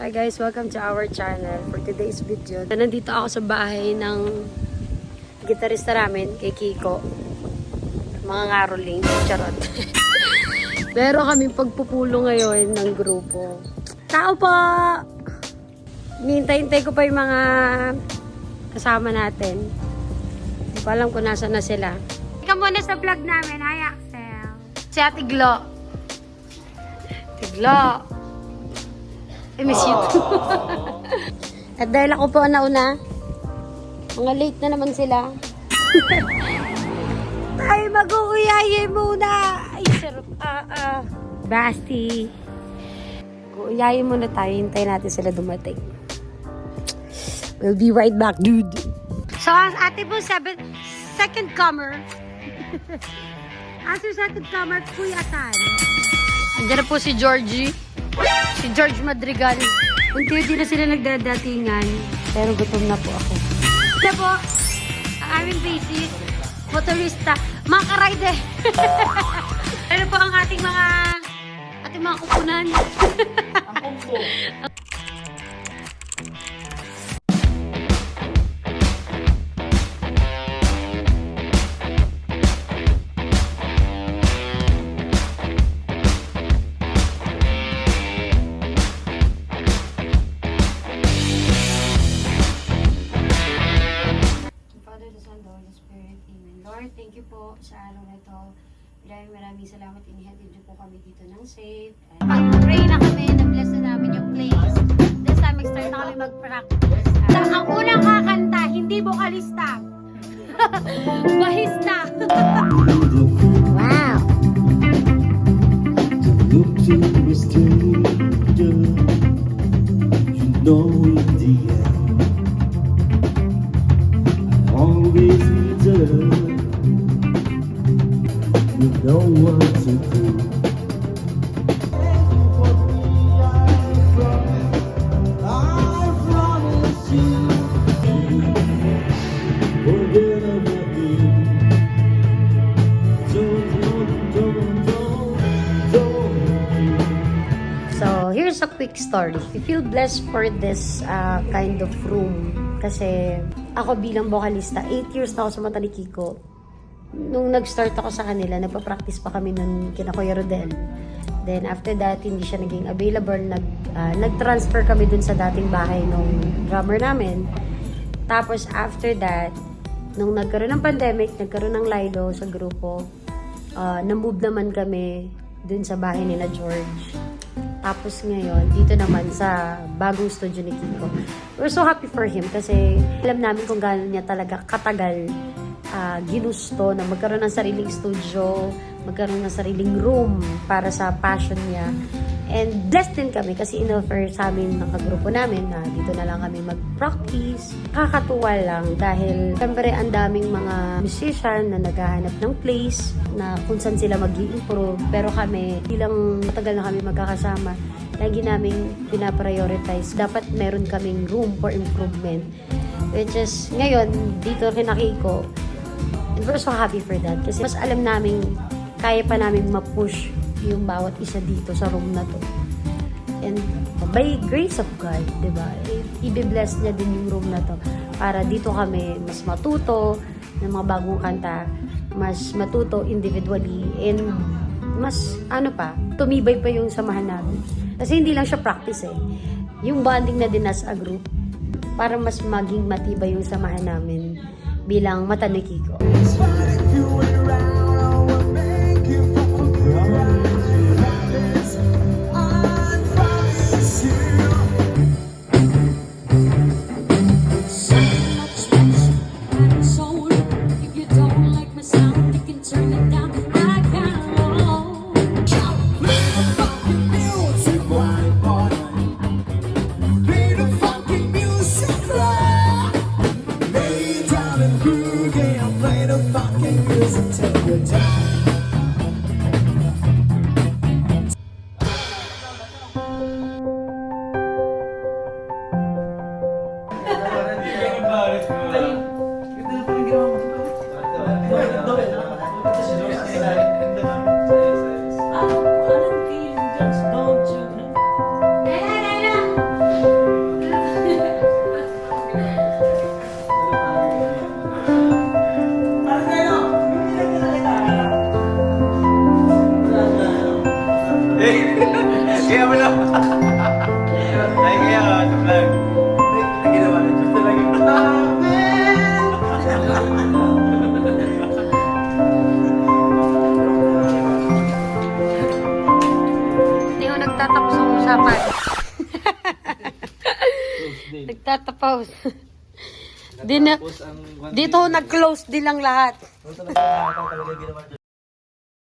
Hi guys, welcome to our channel. For today's video, nandito ako sa bahay ng gitarista namin, kay Kiko. Mga ngaroling, charot. Pero kami pagpupulo ngayon ng grupo. Tao po! Hintay-hintay ko pa yung mga kasama natin. Hindi ko alam kung nasa na sila. Ika muna sa vlog namin. Hi, Axel. Si Ate Glo. Ate Glo. I miss you. At dahil ako po nauna, mga late na naman sila. Tayo mag-uuyayin muna. Ay, sarap. Basti. Uuyayin muna tayo. Hintayin natin sila dumating. We'll be right back, dude. So, as ate po, second comer. As your second comer, Kuya Tan. Andiyan na po si Georgie. Si George Madrigal. Unti-unti na sila nagdadatingan. Pero gutom na po ako. Ito po, ang aming basis, motorista, mga karayde. Ano po ang ating mga kukunan? Ang kumpo. Lord, thank you po sa araw na ito. Maraming salamat. Inihatid niyo po kami dito ng safe. Pag-pray na kami, na-bless na namin yung place. This time, mag-start na kami mag-practice. Ang unang kakanta, hindi vocalista. Bahista. Wow! Look to a stranger, you know in the end, I always need her. You know what to do. I promise you. Forget about me. Don't. So, here's a quick story. I feel blessed for this kind of room. Kasi ako bilang vocalista, 8 years na ako sa mata ni Kiko. Nung nag-start ako sa kanila, nagpa-practice pa kami nun kina Kuya Rodel. Then after that, hindi siya naging available. Nag-transfer kami dun sa dating bahay nung drummer namin. Tapos after that, nung nagkaroon ng pandemic, nagkaroon ng Lilo sa grupo, na-move naman kami dun sa bahay nila George. Tapos ngayon, dito naman sa bagong studio ni Kiko. We're so happy for him kasi alam namin kung gaano niya talaga katagal ginusto na magkaroon ng sariling studio, magkaroon ng sariling room para sa passion niya. And blessed din kami kasi in-offer sa amin ng kagrupo namin na dito na lang kami mag-practice. Kakatuwa lang dahil siyempre ang daming mga musician na naghahanap ng place na kung saan sila mag-i-improve. Pero kami, bilang matagal na kami magkakasama, lagi namin pinaprioritize. Dapat meron kaming room for improvement. Which is, ngayon, dito kinakiko, and we're so happy for that. Kasi mas alam namin, kaya pa namin ma-push yung bawat isa dito sa room na to. And by grace of God, diba? I-bless niya din yung room na to. Para dito kami mas matuto ng mga bagong kanta, mas matuto individually, and mas, tumibay pa yung samahan namin. Kasi hindi lang siya practice eh. Yung bonding na din as a group, para mas maging matibay yung samahan namin bilang mata ni Kiko. usapan. Nagtatapos. Dito nag-close din lang lahat.